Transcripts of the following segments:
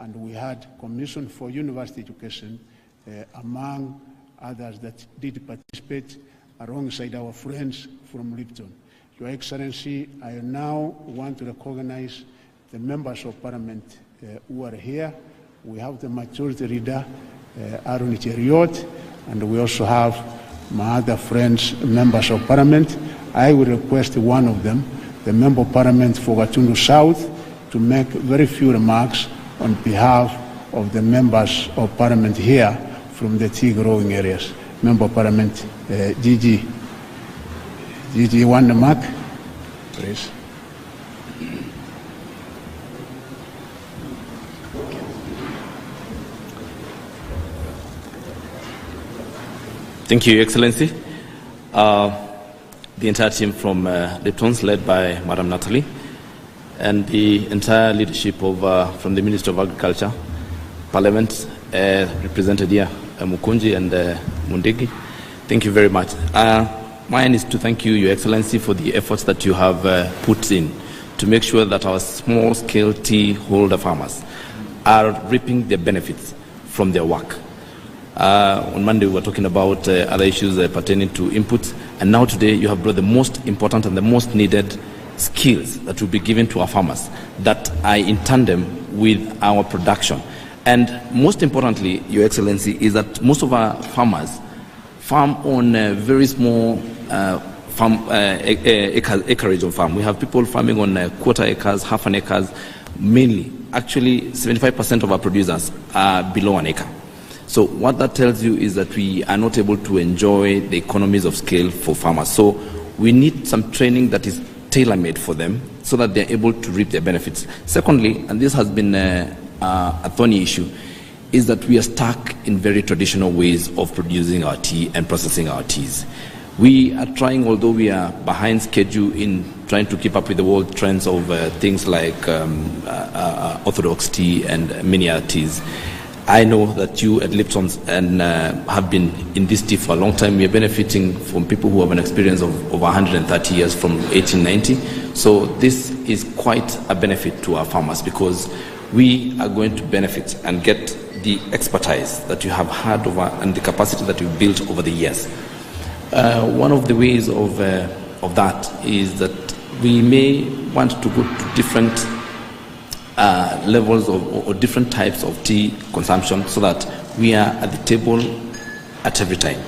and we had Commission for University Education, among others that did participate alongside our friends from Lipton. Your Excellency, I now want to recognize the members of Parliament who are here. We have the Majority Leader, Aaron Cheriot, and we also have my other friends, members of Parliament. I will request one of them, the Member of Parliament for Gatundu South, to make very few remarks on behalf of the members of Parliament here from the tea growing areas. Member of Parliament, Gigi, you want the mark, please. Thank you, Your Excellency. The entire team from Lipton's, led by Madam Natalie, and the entire leadership of from the Ministry of Agriculture, Parliament, represented here, Mukunji and Mundigi. Thank you very much. Mine is to thank you, Your Excellency, for the efforts that you have put in to make sure that our small-scale tea holder farmers are reaping the benefits from their work. On Monday, we were talking about other issues pertaining to inputs, and now today you have brought the most important and the most needed skills that will be given to our farmers that are in tandem with our production. And most importantly, Your Excellency, is that most of our farmers farm on very small acreage of farm. We have people farming on quarter acres, half an acres, mainly. Actually, 75% of our producers are below an acre. So what that tells you is that we are not able to enjoy the economies of scale for farmers. So we need some training that is tailor-made for them so that they're able to reap their benefits. Secondly, and this has been a thorny issue, is that we are stuck in very traditional ways of producing our tea and processing our teas. We are trying, although we are behind schedule in trying to keep up with the world trends of things like orthodox tea and many other teas. I know that you at Lipton's and have been in this tea for a long time. We are benefiting from people who have an experience of over 130 years from 1890. So this is quite a benefit to our farmers because we are going to benefit and get the expertise that you have had over and the capacity that you've built over the years. One of the ways of that is that we may want to go to different levels or different types of tea consumption so that we are at the table at every time.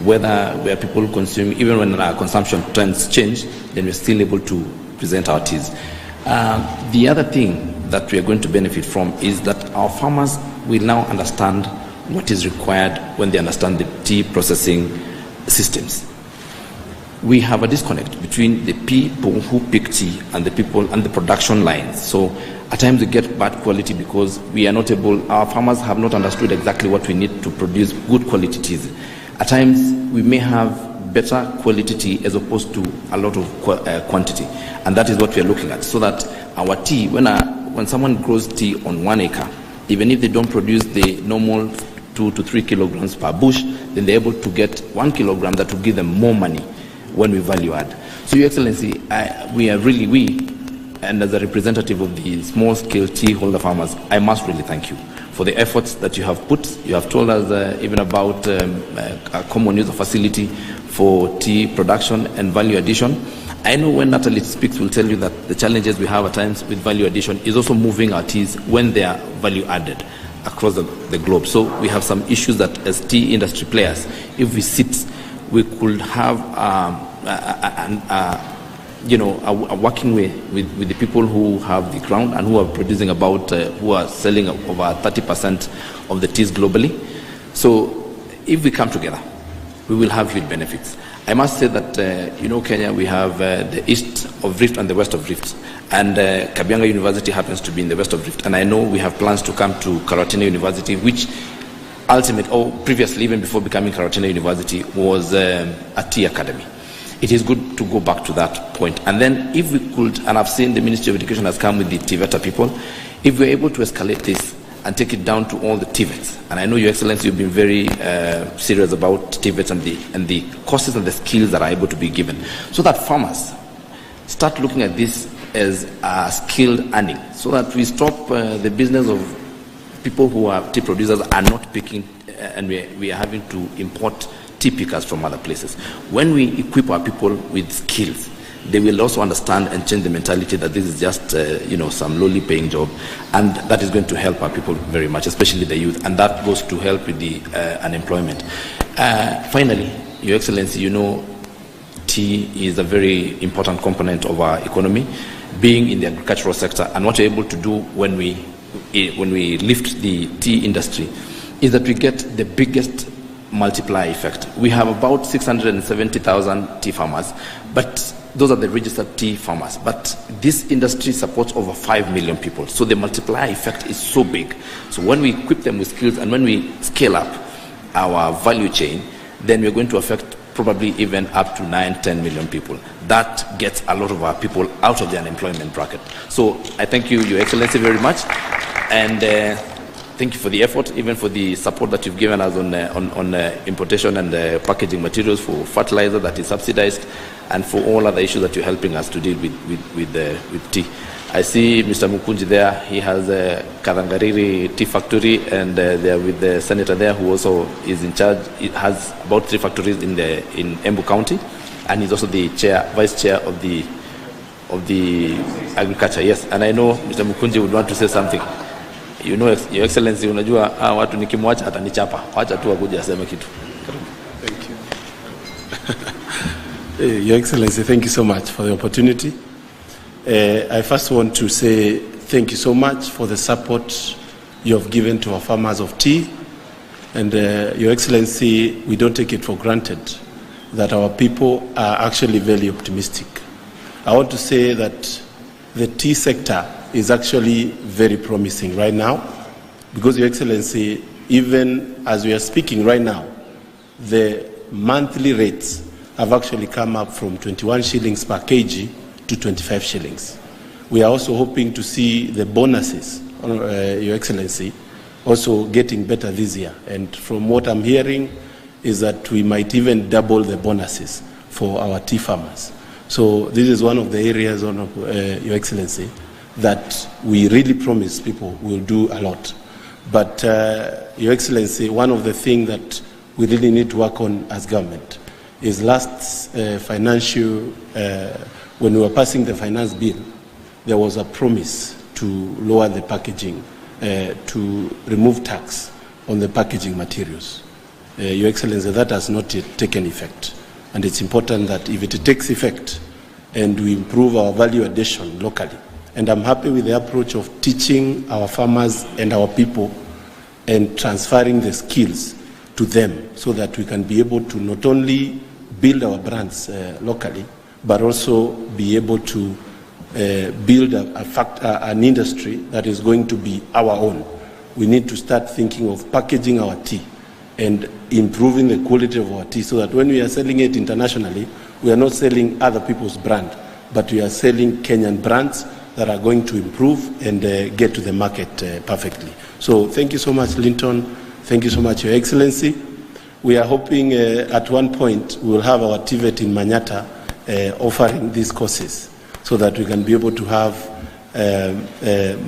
Where people consume, even when our consumption trends change, then we're still able to present our teas. The other thing that we are going to benefit from is that our farmers will now understand what is required when they understand the tea processing systems. We have a disconnect between the people who pick tea and the people and the production lines. So at times we get bad quality because we are not able, our farmers have not understood exactly what we need to produce good quality teas. At times we may have better quality tea as opposed to a lot of quantity. And that is what we are looking at, so that our tea, when someone grows tea on 1 acre, even if they don't produce the normal 2 to 3 kilograms per bush, then they're able to get 1 kilogram that will give them more money when we value add. So, Your Excellency, and as a representative of the small-scale tea holder farmers, I must really thank you for the efforts that you have put. You have told us even about a common user facility for tea production and value addition. I know when Natalie speaks, we'll tell you that the challenges we have at times with value addition is also moving our teas when they are value added across the globe. So we have some issues that as tea industry players, if we sit, we could have working with the people who have the ground and who are producing who are selling over 30% of the teas globally. So if we come together, we will have huge benefits. I must say that, Kenya, we have the east of Rift and the west of Rift. And Kabianga University happens to be in the west of Rift. And I know we have plans to come to Karatina University, which previously, even before becoming Karatina University, was a tea academy. It is good to go back to that point. And then if we could, and I've seen the Ministry of Education has come with the TVETA people, if we're able to escalate this and take it down to all the TVETs, and I know, Your Excellency, you've been very serious about TVETs and the courses and the skills that are able to be given, so that farmers start looking at this as skilled earning, so that we stop the business of people who are tea producers are not picking, and we are having to import tea pickers from other places. When we equip our people with skills, they will also understand and change the mentality that this is just, some lowly paying job, and that is going to help our people very much, especially the youth, and that goes to help with the unemployment. Finally, Your Excellency, tea is a very important component of our economy, being in the agricultural sector, and what we're able to do when we lift the tea industry is that we get the biggest multiplier effect. We have about 670,000 tea farmers, but those are the registered tea farmers. But this industry supports over 5 million people. So the multiplier effect is so big. So when we equip them with skills and when we scale up our value chain, then we're going to affect probably even up to 9-10 million people. That gets a lot of our people out of the unemployment bracket. So I thank you, Your Excellency, very much. And thank you for the effort, even for the support that you've given us on importation and packaging materials for fertilizer that is subsidized, and for all other issues that you're helping us to deal with tea. I see Mr. Mukunji there. He has a Karangariri tea factory, and they're with the senator there who also is in charge. It has about 3 factories in Embu County, and he's also the vice chair of the agriculture. Yes, and I know Mr. Mukunji would want to say something. Your Excellency, unajua watu nikimwacha atanichapa. Wacha tu akuje aseme kitu. Thank you. Your Excellency, thank you so much for the opportunity. I first want to say thank you so much for the support you have given to our farmers of tea. And Your Excellency, we don't take it for granted that our people are actually very optimistic. I want to say that the tea sector is actually very promising right now, because, Your Excellency, even as we are speaking right now, the monthly rates have actually come up from 21 shillings per kg to 25 shillings. We are also hoping to see the bonuses, Your Excellency, also getting better this year. And from what I'm hearing is that we might even double the bonuses for our tea farmers. So this is one of the areas, Your Excellency, that we really promise people will do a lot. But Your Excellency, one of the things that we really need to work on as government is last financial, when we were passing the finance bill, there was a promise to lower the packaging, to remove tax on the packaging materials. Your Excellency, that has not yet taken effect. And it's important that if it takes effect and we improve our value addition locally, and I'm happy with the approach of teaching our farmers and our people and transferring the skills to them so that we can be able to not only build our brands locally, but also be able to build an industry that is going to be our own. We need to start thinking of packaging our tea and improving the quality of our tea so that when we are selling it internationally, we are not selling other people's brand, but we are selling Kenyan brands that are going to improve and get to the market perfectly. So thank you so much, Lipton. Thank you so much, Your Excellency. We are hoping at one point we will have our TVET in Manyata offering these courses so that we can be able to have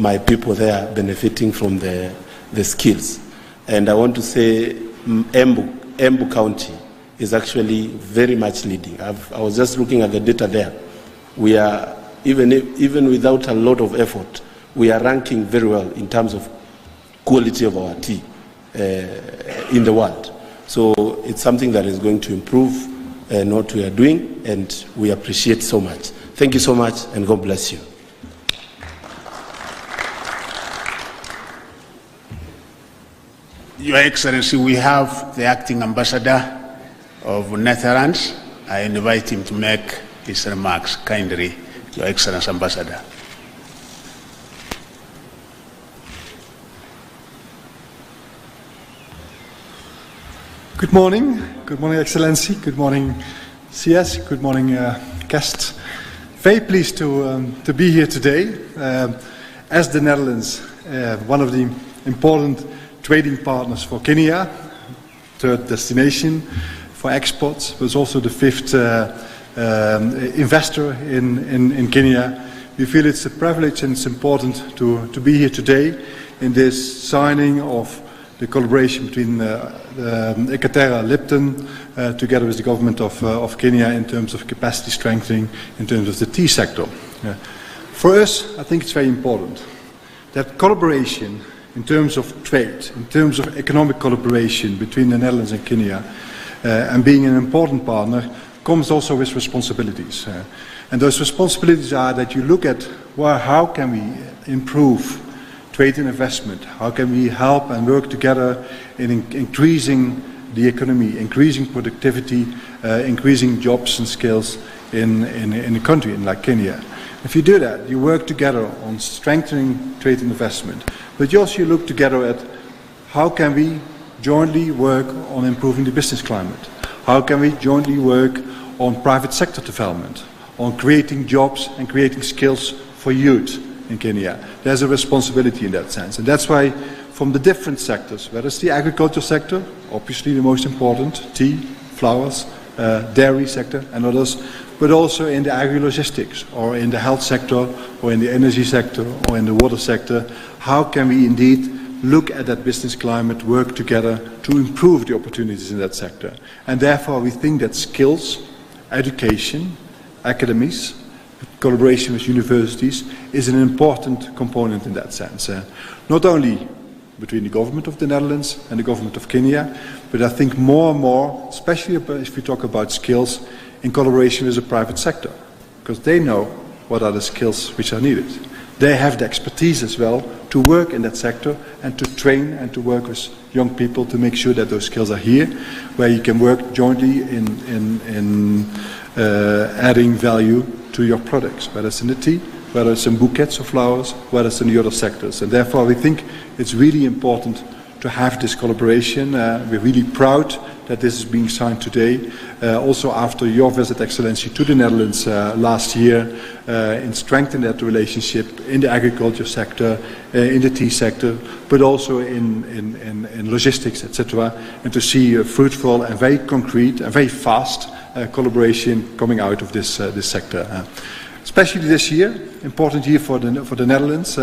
my people there benefiting from the skills. And I want to say Embu County is actually very much leading. I was just looking at the data there. We are, even without a lot of effort, we are ranking very well in terms of quality of our tea in the world. So it's something that is going to improve what we are doing, and we appreciate so much. Thank you so much, and God bless you. Your Excellency, we have the acting ambassador of Netherlands. I invite him to make his remarks. Kindly, Your Excellency, Ambassador. Good morning, Excellency. Good morning, CS. Good morning, guests. Very pleased to be here today. As the Netherlands, one of the important trading partners for Kenya, third destination for exports, but also the fifth investor in Kenya. We feel it's a privilege and it's important to be here today in this signing of the collaboration between Ekaterra Lipton together with the government of Kenya in terms of capacity strengthening, in terms of the tea sector. For us, I think it's very important that collaboration in terms of trade, in terms of economic collaboration between the Netherlands and Kenya, and being an important partner, comes also with responsibilities. And those responsibilities are that you look at, well, how can we improve trade and investment? How can we help and work together in increasing the economy, increasing productivity, increasing jobs and skills in a country like Kenya? If you do that, you work together on strengthening trade and investment, but you also look together at how can we jointly work on improving the business climate? How can we jointly work on private sector development, on creating jobs and creating skills for youth in Kenya? There's a responsibility in that sense, and that's why from the different sectors, whether it's the agriculture sector, obviously the most important, tea, flowers, dairy sector and others, but also in the agri-logistics or in the health sector or in the energy sector or in the water sector, how can we indeed look at that business climate, work together to improve the opportunities in that sector? And therefore we think that skills, education, academies, collaboration with universities is an important component in that sense. Not only between the government of the Netherlands and the government of Kenya, but I think more and more, especially if we talk about skills, in collaboration with the private sector, because they know what are the skills which are needed. They have the expertise as well to work in that sector and to train and to work with young people to make sure that those skills are here, where you can work jointly in adding value to your products, whether it's in the tea, whether it's in bouquets of flowers, whether it's in the other sectors. And therefore we think it's really important to have this collaboration. We're really proud that this is being signed today, also after your visit, Excellency, to the Netherlands last year, in strengthening that relationship in the agriculture sector, in the tea sector, but also in logistics, etc., and to see a fruitful and very concrete and very fast collaboration coming out of this sector. Especially this year, important year for the Netherlands.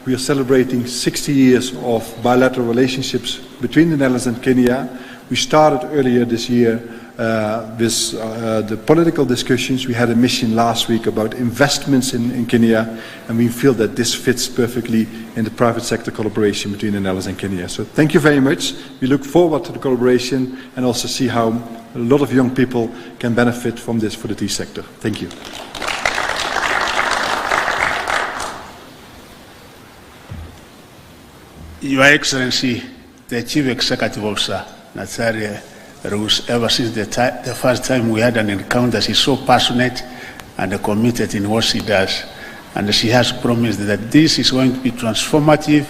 We are celebrating 60 years of bilateral relationships between the Netherlands and Kenya. We started earlier this year with the political discussions. We had a mission last week about investments in Kenya, and we feel that this fits perfectly in the private sector collaboration between the Netherlands and Kenya. So thank you very much. We look forward to the collaboration and also see how a lot of young people can benefit from this for the tea sector. Thank you. Your Excellency, the Chief Executive Officer, Natsari Rus, ever since the first time we had an encounter, she's so passionate and committed in what she does. And she has promised that this is going to be transformative,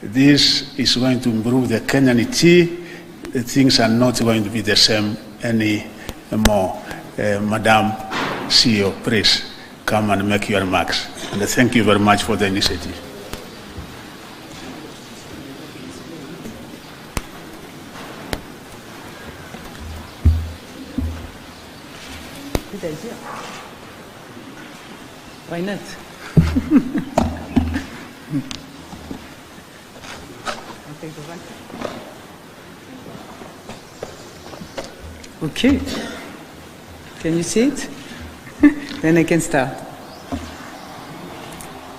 this is going to improve the Kenyan tea, things are not going to be the same anymore. Madam CEO, please come and make your remarks. And thank you very much for the initiative. Good idea. Why not? I'll take the right. Okay. Can you see it? Then I can start.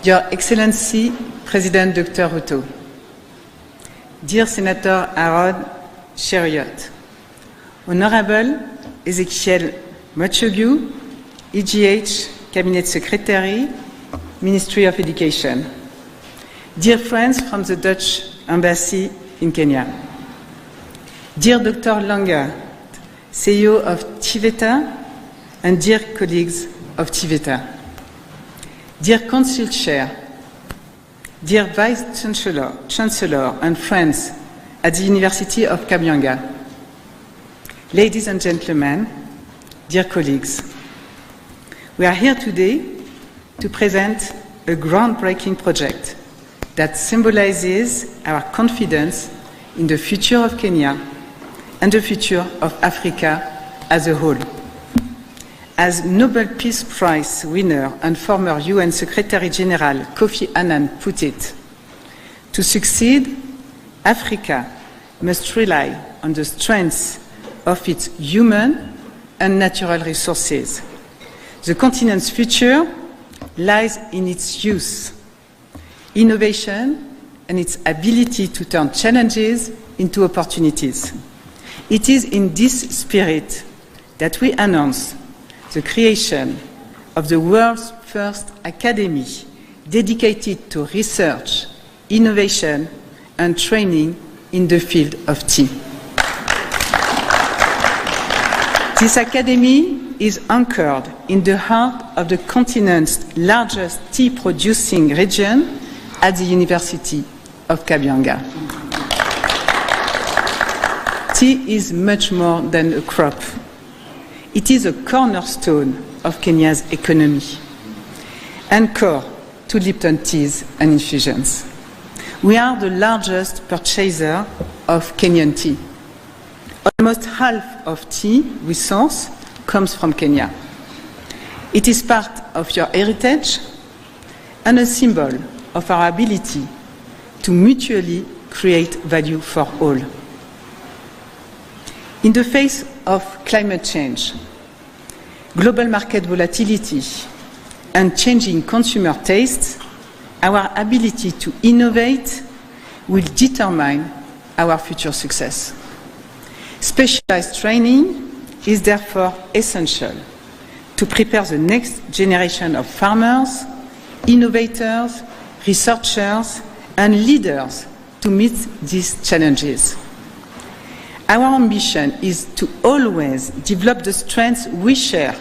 Your Excellency, President Dr. Ruto, dear Senator Harold Cheriot, Honorable Ezekiel Machogu, EGH, Cabinet Secretary, Ministry of Education. Dear friends from the Dutch Embassy in Kenya. Dear Dr. Langer, CEO of TVETA, and dear colleagues of TVETA. Dear Council Chair, dear Vice Chancellor and friends at the University of Kabianga. Ladies and gentlemen, dear colleagues, we are here today to present a groundbreaking project that symbolizes our confidence in the future of Kenya and the future of Africa as a whole. As Nobel Peace Prize winner and former UN Secretary General Kofi Annan put it, To succeed, Africa must rely on the strength of its human and natural resources. The continent's future lies in its youth, innovation, and its ability to turn challenges into opportunities. It is in this spirit that we announce the creation of the world's first academy dedicated to research, innovation, and training in the field of tea. This academy is anchored in the heart of the continent's largest tea-producing region at the University of Kabianga. Tea is much more than a crop. It is a cornerstone of Kenya's economy and core to Lipton teas and infusions. We are the largest purchaser of Kenyan tea. Almost half of tea we source comes from Kenya. It is part of your heritage and a symbol of our ability to mutually create value for all. In the face of climate change, global market volatility, and changing consumer tastes, our ability to innovate will determine our future success. Specialized training is therefore essential to prepare the next generation of farmers, innovators, researchers, and leaders to meet these challenges. Our ambition is to always develop the strengths we share,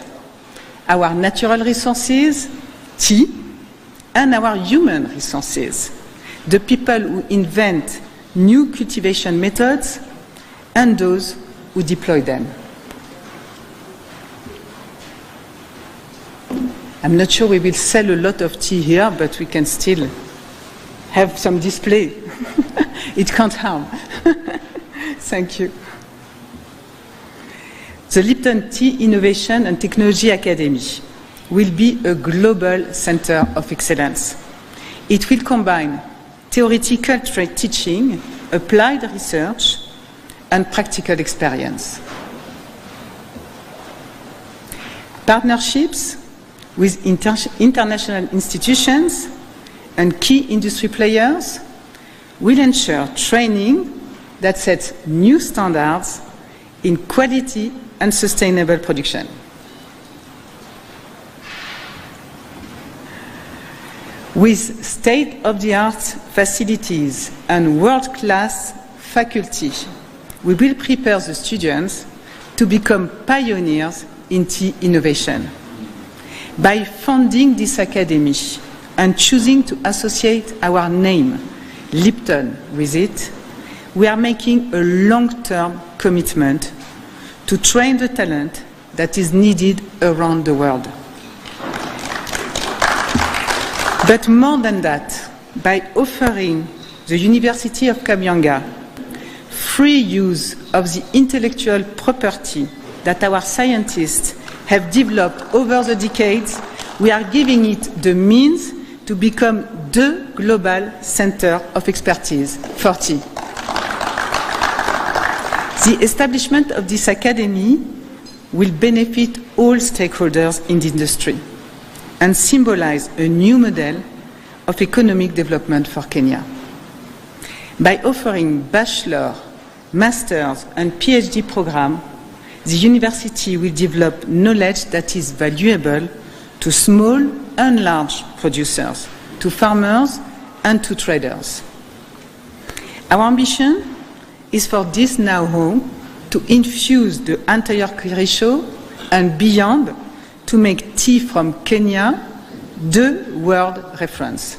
our natural resources, tea, and our human resources, the people who invent new cultivation methods and those who deploy them. I'm not sure we will sell a lot of tea here, but we can still have some display. It can't harm. Thank you. The Lipton Tea Innovation and Technology Academy will be a global center of excellence. It will combine theoretical teaching, applied research, and practical experience. Partnerships with international institutions and key industry players will ensure training that sets new standards in quality and sustainable production. With state-of-the-art facilities and world-class faculty, we will prepare the students to become pioneers in tea innovation. By funding this academy and choosing to associate our name, Lipton, with it, we are making a long-term commitment to train the talent that is needed around the world. But more than that, by offering the University of Kabianga free use of the intellectual property that our scientists have developed over the decades, we are giving it the means to become the global center of expertise for tea. The establishment of this academy will benefit all stakeholders in the industry and symbolize a new model of economic development for Kenya. By offering bachelor, master's, and PhD programs, the university will develop knowledge that is valuable to small and large producers, to farmers, and to traders. Our ambition is for this know-how to infuse the entire ratio and beyond to make tea from Kenya the world reference.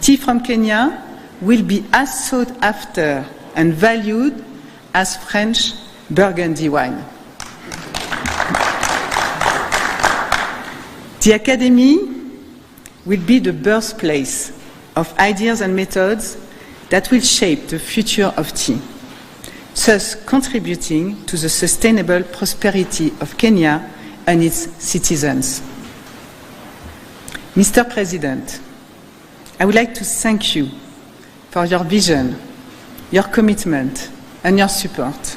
Tea from Kenya will be as sought after and valued as French Burgundy wine. The Academy will be the birthplace of ideas and methods that will shape the future of tea, thus contributing to the sustainable prosperity of Kenya and its citizens. Mr. President, I would like to thank you for your vision, your commitment, and your support.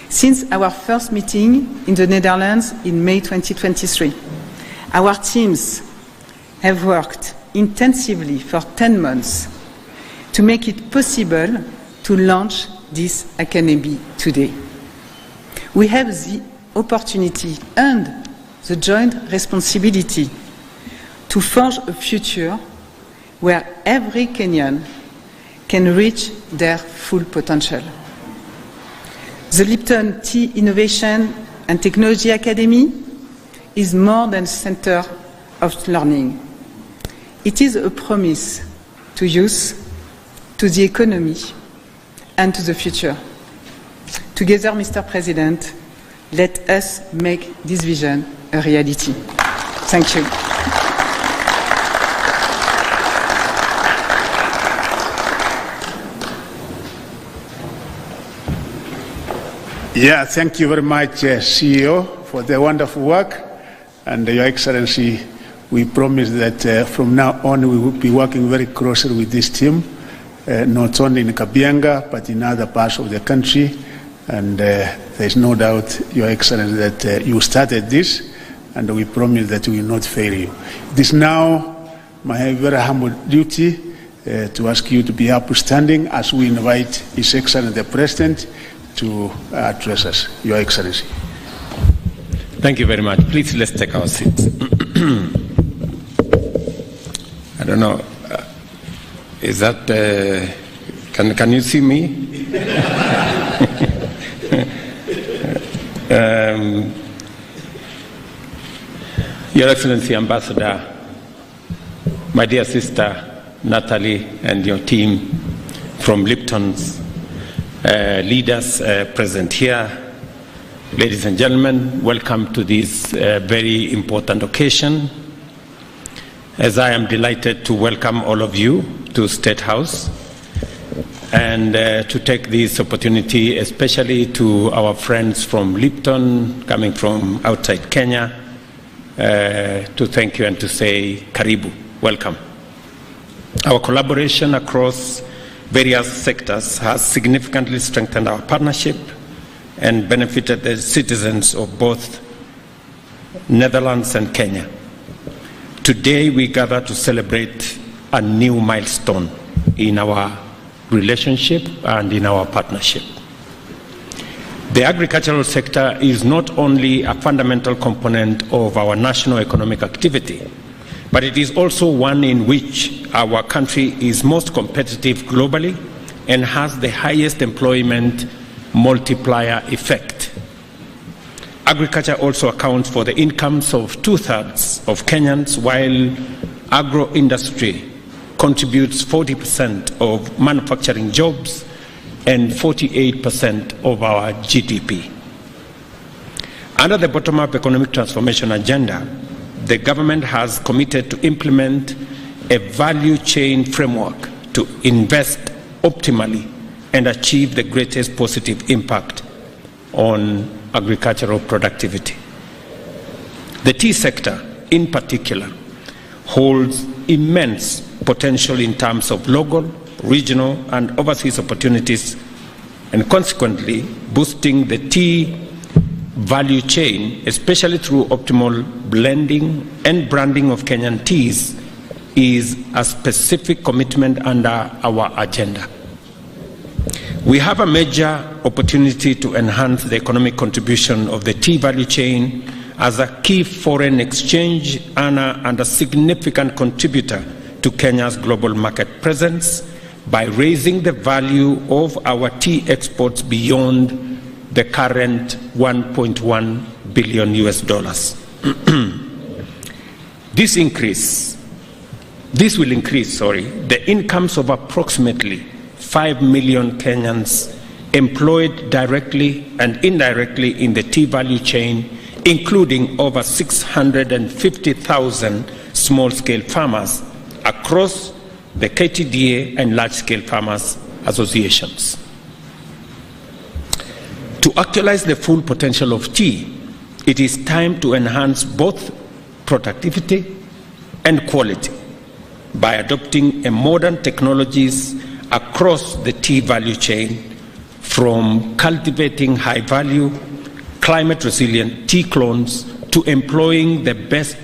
Since our first meeting in the Netherlands in May 2023, our teams have worked intensively for 10 months to make it possible to launch this academy today. We have the opportunity and the joint responsibility to forge a future where every Kenyan can reach their full potential. The Lipton Tea Innovation and Technology Academy is more than a center of learning. It is a promise to youth, to the economy, and to the future. Together, Mr. President, let us make this vision a reality. Thank you. Yeah, thank you very much, CEO, for the wonderful work. And Your Excellency, we promise that from now on we will be working very closely with this team, not only in Kabianga, but in other parts of the country. And there's no doubt, Your Excellency, that you started this, and we promise that we will not fail you. It is now my very humble duty to ask you to be upstanding as we invite His Excellency the President to address us. Your Excellency. Thank you very much. Please, let's take our seats. I don't know. Is that? Can you see me? Your Excellency, Ambassador, my dear sister Natalie, and your team from Lipton's leaders present here. Ladies and gentlemen, welcome to this very important occasion. As I am delighted to welcome all of you to State House and to take this opportunity, especially to our friends from Lipton, coming from outside Kenya, to thank you and to say Karibu, welcome. Our collaboration across various sectors has significantly strengthened our partnership and benefited the citizens of both Netherlands and Kenya. Today we gather to celebrate a new milestone in our relationship and in our partnership. The agricultural sector is not only a fundamental component of our national economic activity, but it is also one in which our country is most competitive globally and has the highest employment multiplier effect. Agriculture also accounts for the incomes of 2/3 of Kenyans, while agro-industry contributes 40% of manufacturing jobs and 48% of our GDP. Under the bottom-up economic transformation agenda, the government has committed to implement a value chain framework to invest optimally and achieve the greatest positive impact on agricultural productivity. The tea sector, in particular, holds immense potential in terms of local, regional, and overseas opportunities, and consequently boosting the tea value chain, especially through optimal blending and branding of Kenyan teas, is a specific commitment under our agenda. We have a major opportunity to enhance the economic contribution of the tea value chain as a key foreign exchange earner and a significant contributor to Kenya's global market presence by raising the value of our tea exports beyond the current $1.1 billion US. This will increase the incomes of approximately 5 million Kenyans employed directly and indirectly in the tea value chain, including over 650,000 small-scale farmers across the KTDA and large-scale farmers associations. To actualize the full potential of tea, it is time to enhance both productivity and quality by adopting modern technologies across the tea value chain, from cultivating high-value, climate-resilient tea clones to employing the best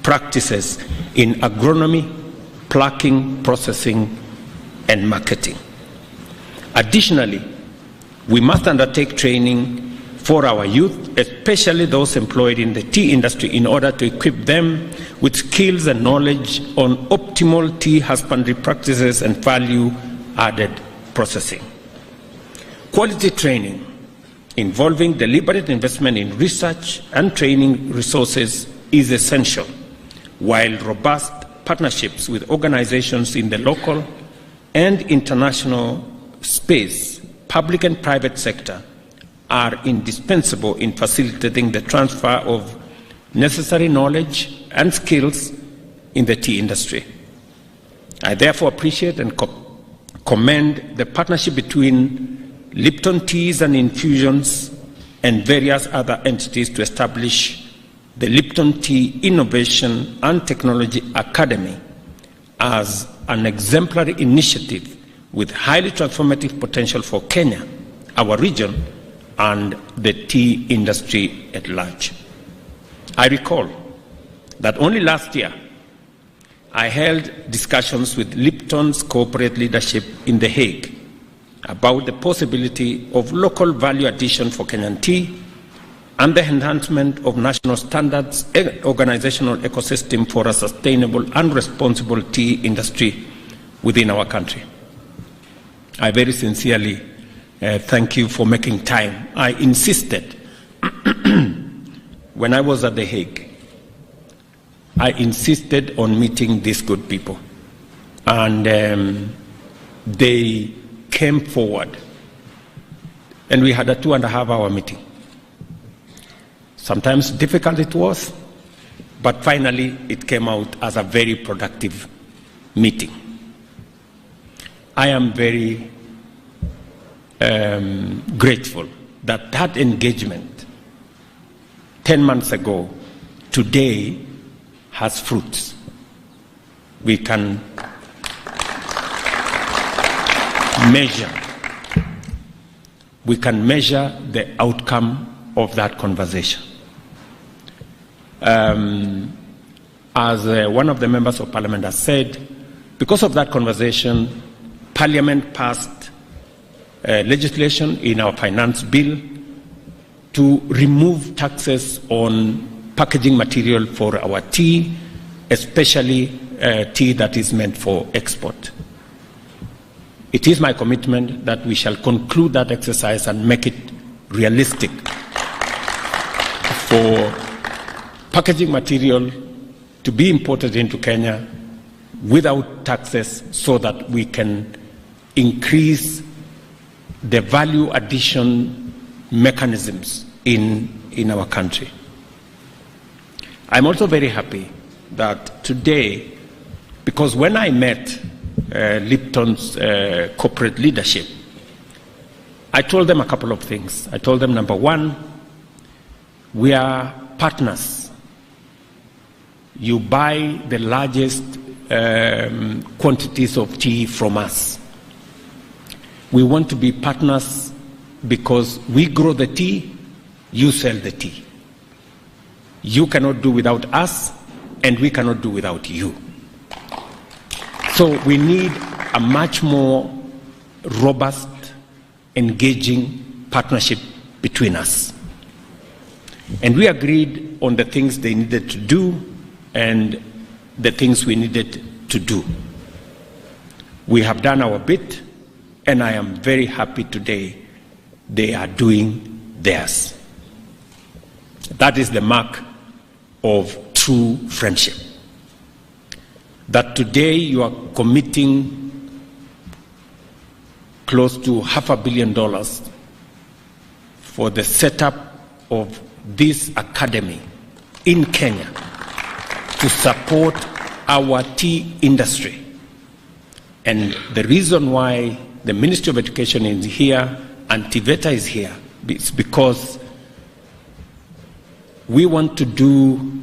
practices in agronomy, plucking, processing, and marketing. Additionally, we must undertake training for our youth, especially those employed in the tea industry, in order to equip them with skills and knowledge on optimal tea husbandry practices and value-added processing. Quality training involving deliberate investment in research and training resources is essential, while robust partnerships with organizations in the local and international space, public and private sector, are indispensable in facilitating the transfer of necessary knowledge and skills in the tea industry. I therefore appreciate and commend the partnership between Lipton Teas and Infusions and various other entities to establish the Lipton Tea Innovation and Technology Academy as an exemplary initiative with highly transformative potential for Kenya, our region, and the tea industry at large. I recall that only last year I held discussions with Lipton's corporate leadership in The Hague about the possibility of local value addition for Kenyan tea and the enhancement of national standards and organizational ecosystem for a sustainable and responsible tea industry within our country. I very sincerely thank you for making time. I insisted when I was at The Hague, I insisted on meeting these good people, and they came forward, and we had a 2.5-hour meeting. Sometimes difficult it was, but finally it came out as a very productive meeting. I am very grateful that that engagement 10 months ago today has fruits. We can measure the outcome of that conversation. As one of the members of Parliament has said, because of that conversation, Parliament passed legislation in our finance bill to remove taxes on packaging material for our tea, especially tea that is meant for export. It is my commitment that we shall conclude that exercise and make it realistic for packaging material to be imported into Kenya without taxes, so that we can increase the value addition mechanisms in our country. I'm also very happy that today, because when I met Lipton's corporate leadership, I told them a couple of things. I told them, number one, we are partners. You buy the largest quantities of tea from us. We want to be partners because we grow the tea, you sell the tea. You cannot do without us, and we cannot do without you. So we need a much more robust, engaging partnership between us. And we agreed on the things they needed to do and the things we needed to do. We have done our bit, and I am very happy today they are doing theirs. That is the mark of true friendship. That today you are committing close to $500 million for the setup of this academy in Kenya to support our tea industry. And the reason why the Ministry of Education is here and TVETA is here is because we want to do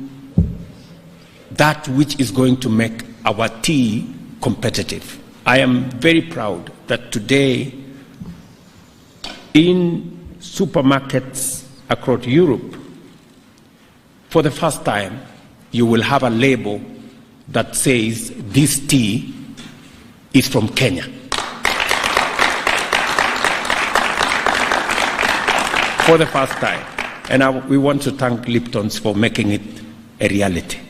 that which is going to make our tea competitive. I am very proud that today in supermarkets across Europe, for the first time, you will have a label that says this tea is from Kenya. For the first time. And we want to thank Lipton's for making it a reality.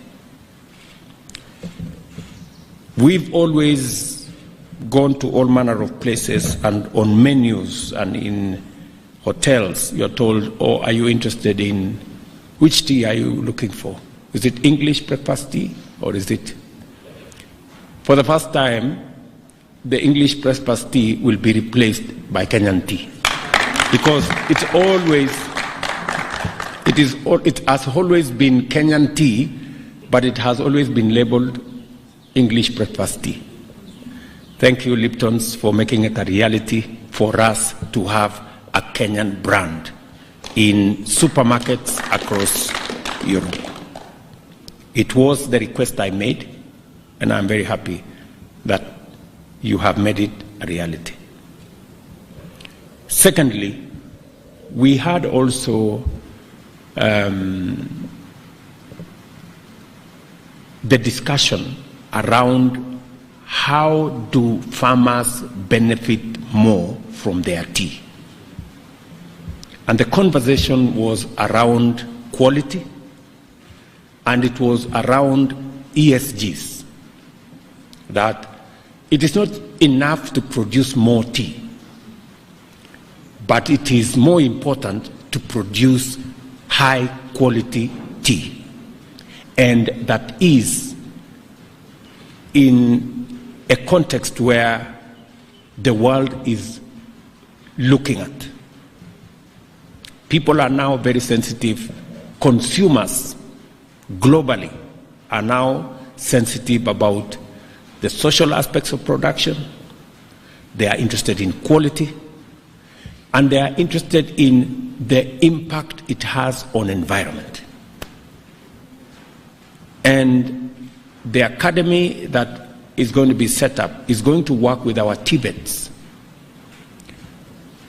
We've always gone to all manner of places, and on menus and in hotels, you're told, oh, are you interested in, which tea are you looking for? Is it English breakfast tea, or is it? For the first time, the English breakfast tea will be replaced by Kenyan tea. Because it has always been Kenyan tea, but it has always been labeled English breakfast tea. Thank you, Lipton's, for making it a reality for us to have a Kenyan brand in supermarkets across Europe. It was the request I made, and I'm very happy that you have made it a reality. Secondly, we had also the discussion around how do farmers benefit more from their tea. And the conversation was around quality, and it was around ESGs, that it is not enough to produce more tea, but it is more important to produce high quality tea. And that is in a context where the world is looking at. People are now very sensitive. Consumers globally are now sensitive about the social aspects of production. They are interested in quality, and they are interested in the impact it has on environment. And the academy that is going to be set up is going to work with our Tibets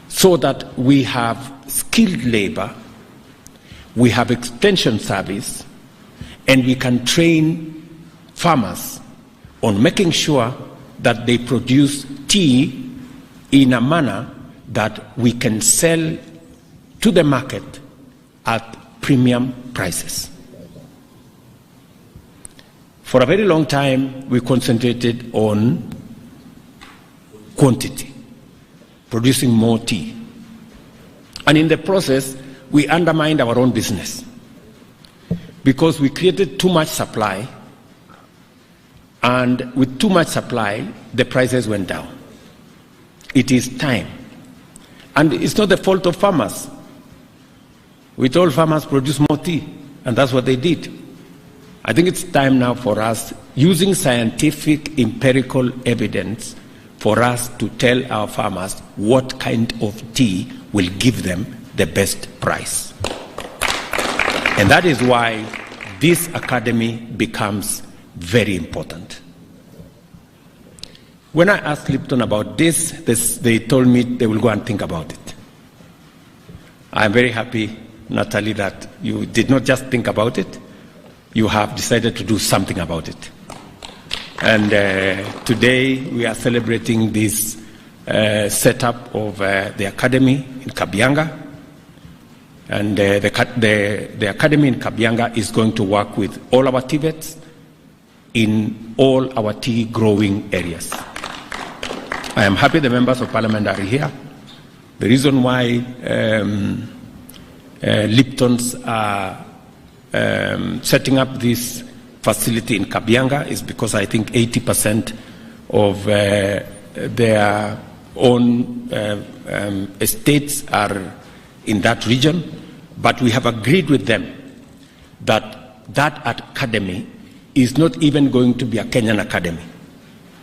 so that we have skilled labor, we have extension service, and we can train farmers on making sure that they produce tea in a manner that we can sell to the market at premium prices. For a very long time, we concentrated on quantity, producing more tea. And in the process, we undermined our own business because we created too much supply, and with too much supply, the prices went down. It is time. And it's not the fault of farmers. We told farmers produce more tea, and that's what they did. I think it's time now for us, using scientific empirical evidence, for us to tell our farmers what kind of tea will give them the best price. And that is why this academy becomes very important. When I asked Lipton about this, they told me they will go and think about it. I'm very happy, Natalie, that you did not just think about it, you have decided to do something about it. And today we are celebrating this setup of the academy in Kabianga. And the academy in Kabianga is going to work with all our Tibets in all our tea growing areas. I am happy the members of parliament are here. The reason why Lipton's are setting up this facility in Kabianga is because I think 80% of their own estates are in that region, but we have agreed with them that that academy is not even going to be a Kenyan academy.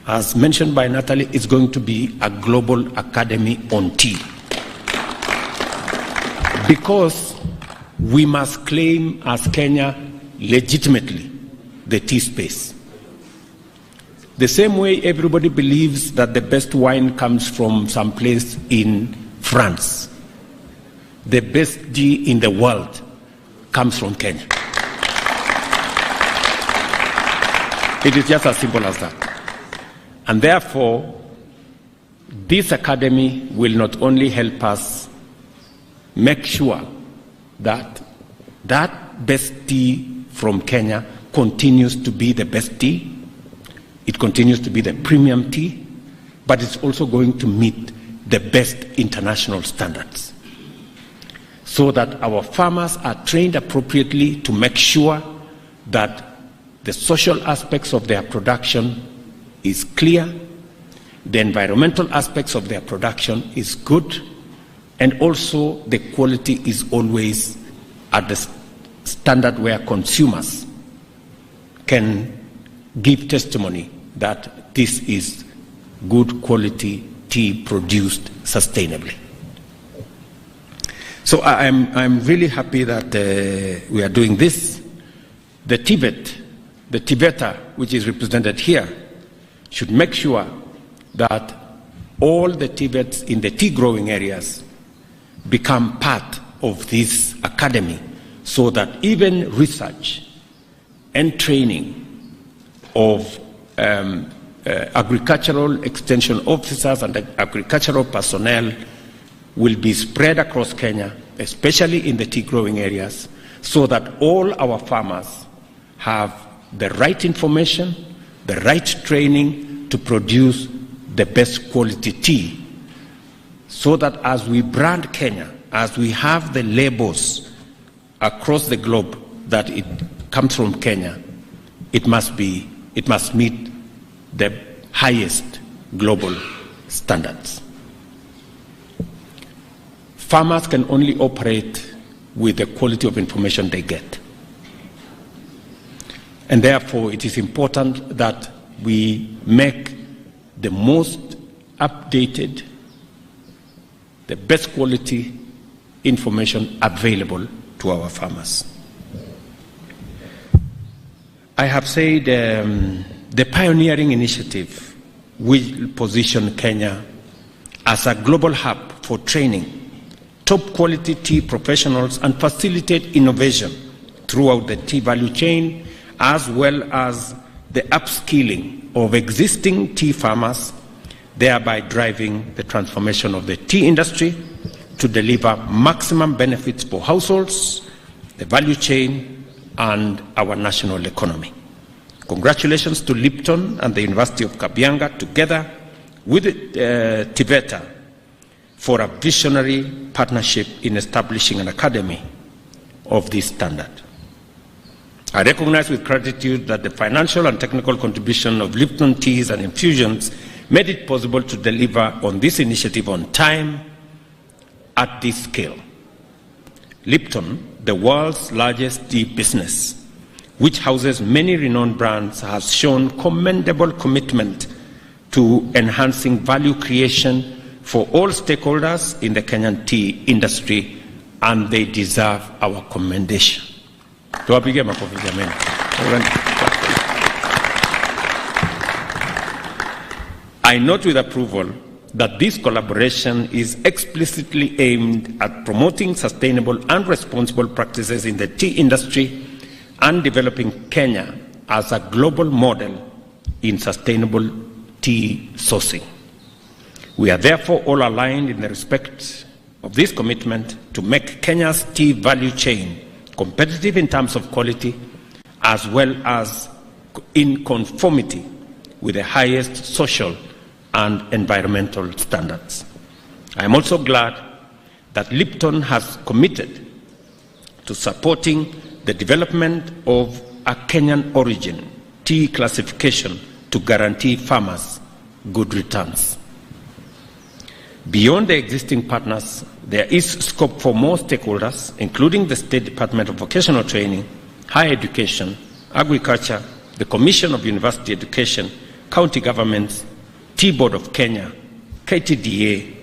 As mentioned by Natalie, it's going to be a global academy on tea. Because we must claim as Kenya legitimately the tea space. The same way everybody believes that the best wine comes from some place in France, the best tea in the world comes from Kenya. It is just as simple as that. And therefore, this academy will not only help us make sure that that best tea from Kenya continues to be the best tea, it continues to be the premium tea, but it's also going to meet the best international standards, so that our farmers are trained appropriately to make sure that the social aspects of their production is clear, the environmental aspects of their production is good, and also the quality is always at the standard where consumers can give testimony that this is good quality tea produced sustainably. So I'm really happy that we are doing this. The Tibeter, which is represented here, should make sure that all the Tibets in the tea growing areas become part of this academy, so that even research and training of agricultural extension officers and agricultural personnel will be spread across Kenya, especially in the tea growing areas, so that all our farmers have the right information, the right training to produce the best quality tea, so that as we brand Kenya, as we have the labels across the globe that it comes from Kenya, it must meet the highest global standards. Farmers can only operate with the quality of information they get. And therefore, it is important that we make the most updated, the best quality information available to our farmers. I have said the pioneering initiative will position Kenya as a global hub for training top quality tea professionals and facilitate innovation throughout the tea value chain, as well as the upskilling of existing tea farmers, thereby driving the transformation of the tea industry to deliver maximum benefits for households, the value chain, and our national economy. Congratulations to Lipton and the University of Kabianga, together with Tibeter, for a visionary partnership in establishing an academy of this standard. I recognize with gratitude that the financial and technical contribution of Lipton Teas and Infusions made it possible to deliver on this initiative on time at this scale. Lipton, the world's largest tea business, which houses many renowned brands, has shown commendable commitment to enhancing value creation for all stakeholders in the Kenyan tea industry, and they deserve our commendation. I note with approval that this collaboration is explicitly aimed at promoting sustainable and responsible practices in the tea industry and developing Kenya as a global model in sustainable tea sourcing. We are therefore all aligned in the respect of this commitment to make Kenya's tea value chain competitive in terms of quality, as well as in conformity with the highest social and environmental standards. I am also glad that Lipton has committed to supporting the development of a Kenyan origin tea classification to guarantee farmers good returns. Beyond the existing partners, there is scope for more stakeholders, including the State Department of Vocational Training, Higher Education, Agriculture, the Commission of University Education, county governments, Tea Board of Kenya, KTDA,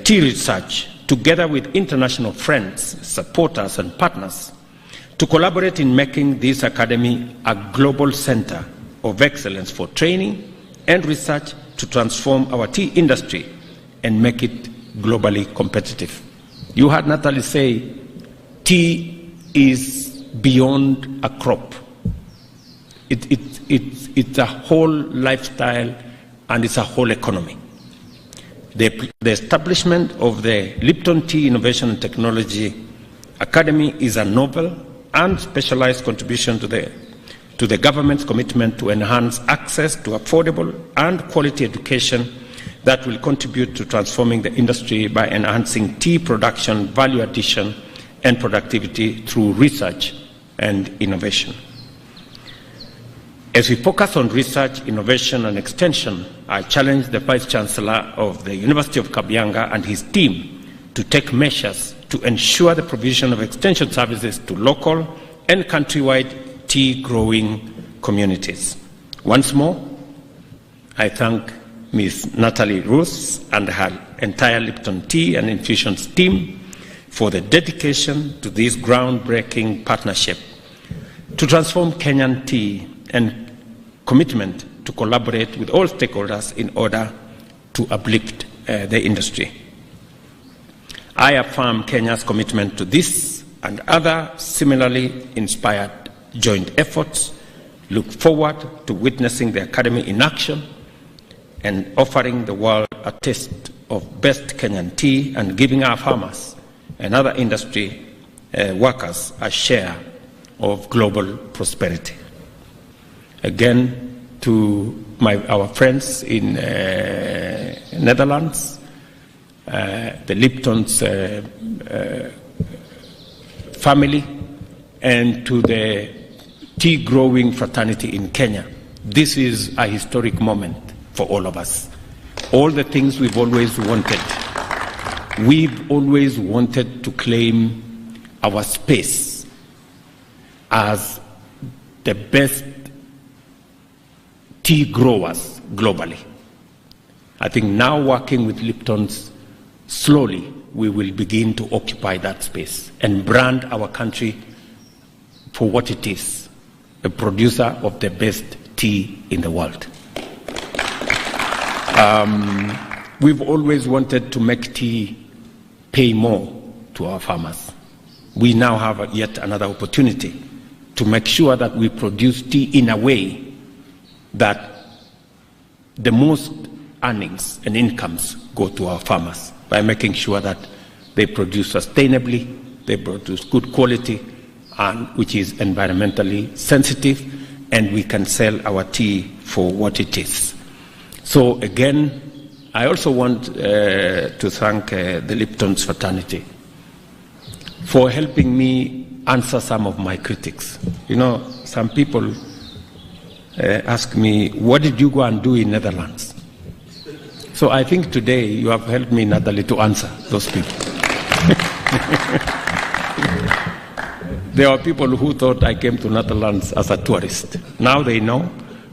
Tea Research, together with international friends, supporters, and partners, to collaborate in making this academy a global center of excellence for training and research to transform our tea industry and make it globally competitive. You heard Natalie say tea is beyond a crop. It's a whole lifestyle and it's a whole economy. The establishment of the Lipton Tea Innovation and Technology Academy is a novel and specialized contribution to the government's commitment to enhance access to affordable and quality education that will contribute to transforming the industry by enhancing tea production, value addition, and productivity through research and innovation. As we focus on research, innovation, and extension, I challenge the Vice Chancellor of the University of Kabianga and his team to take measures to ensure the provision of extension services to local and countrywide tea-growing communities. Once more, I thank Ms. Natalie Roos and her entire Lipton Tea and Infusions team for the dedication to this groundbreaking partnership to transform Kenyan tea and commitment to collaborate with all stakeholders in order to uplift the industry. I affirm Kenya's commitment to this and other similarly inspired joint efforts, look forward to witnessing the Academy in action and offering the world a taste of best Kenyan tea and giving our farmers and other industry workers a share of global prosperity. Again, to our friends in Netherlands, the Lipton's family, and to the tea-growing fraternity in Kenya. This is a historic moment for all of us. All the things we've always wanted. We've always wanted to claim our space as the best tea growers globally. I think now working with Lipton's, slowly we will begin to occupy that space and brand our country for what it is, a producer of the best tea in the world. We've always wanted to make tea pay more to our farmers. We now have yet another opportunity to make sure that we produce tea in a way that the most earnings and incomes go to our farmers by making sure that they produce sustainably, they produce good quality, and which is environmentally sensitive, and we can sell our tea for what it is. So again, I also want to thank the Lipton's fraternity for helping me answer some of my critics. You know, some people ask me, what did you go and do in Netherlands? So I think today you have helped me, Natalie, to answer those people. There are people who thought I came to Netherlands as a tourist. Now they know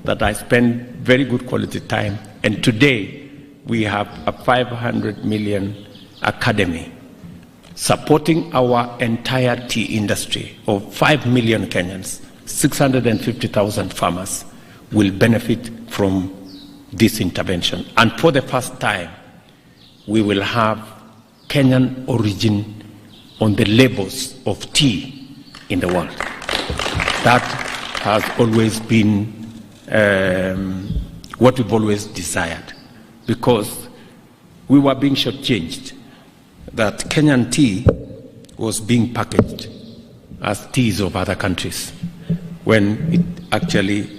that I spend very good quality time, and today we have a 500 million academy supporting our entire tea industry of 5 million Kenyans. 650,000 farmers will benefit from this intervention. And for the first time, we will have Kenyan origin on the labels of tea in the world. That has always been what we've always desired, because we were being shortchanged, that Kenyan tea was being packaged as teas of other countries, when it actually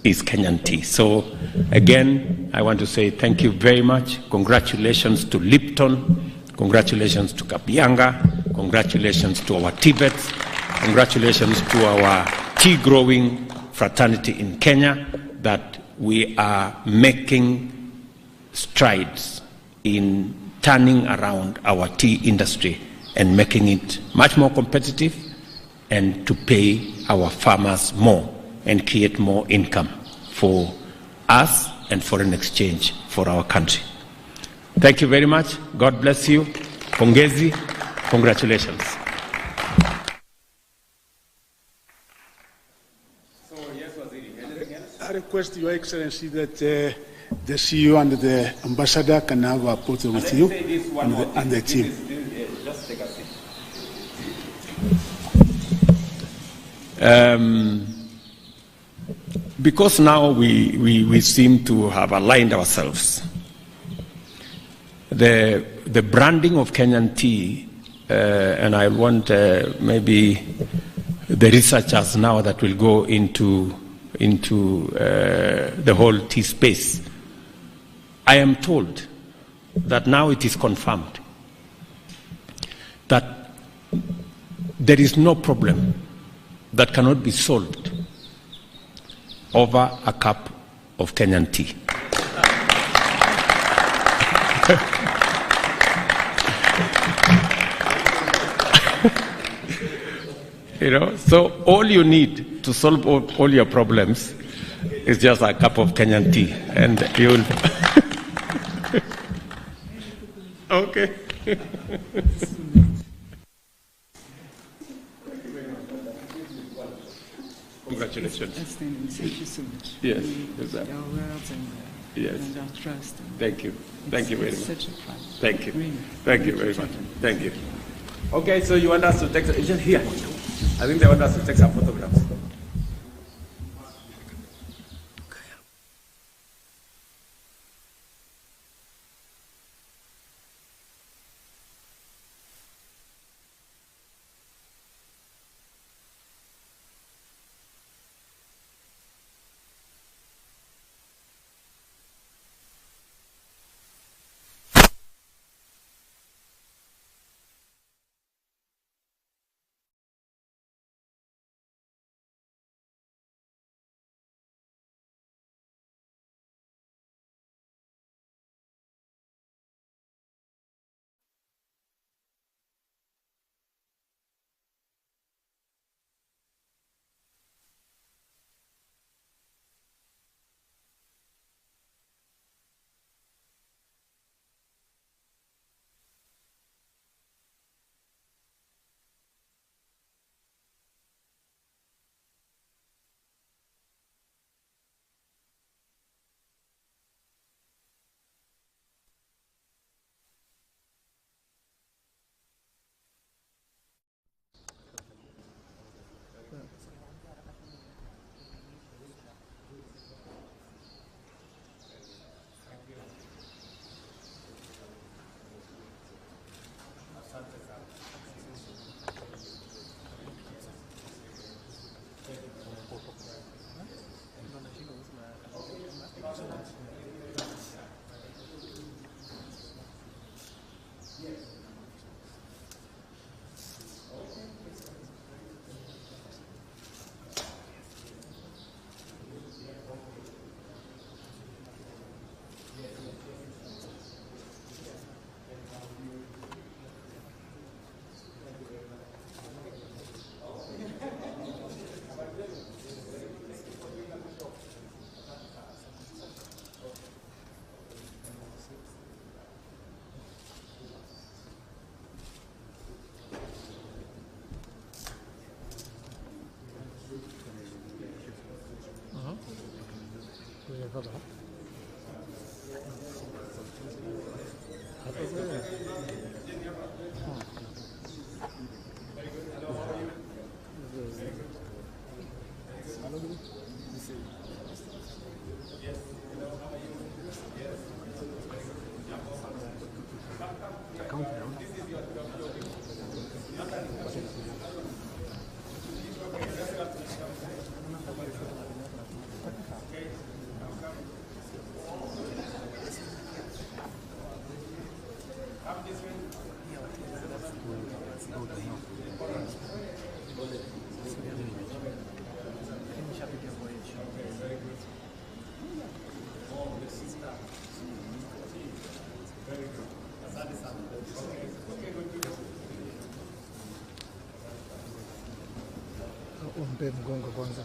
is Kenyan tea. So again, I want to say thank you very much. Congratulations to Lipton, congratulations to Kabianga, congratulations to our Tibets, congratulations to our tea growing fraternity in Kenya, that we are making strides in turning around our tea industry and making it much more competitive, and to pay our farmers more and create more income for us and foreign exchange for our country. Thank you very much. God bless you. Pongezi. Congratulations. A request, Your Excellency, that the CEO and the ambassador can have a photo with you and the team. Just take a seat. Because now we seem to have aligned ourselves, the branding of Kenyan tea, and I want maybe the researchers now that will go into the whole tea space. I am told that now it is confirmed that there is no problem that cannot be solved over a cup of Kenyan tea. You know, so all you need to solve all your problems is just a cup of Kenyan tea, and you'll. Okay. Congratulations. Thank you so much. Yes, exactly. Your words and, yes. and your trust. Thank you. Thank you very much. Such a fun. Thank you. Really. Thank you very much. Thank you. Okay, so you want us to take it's just here. I think they want us to take some photographs. Umpe mgongo kwanza.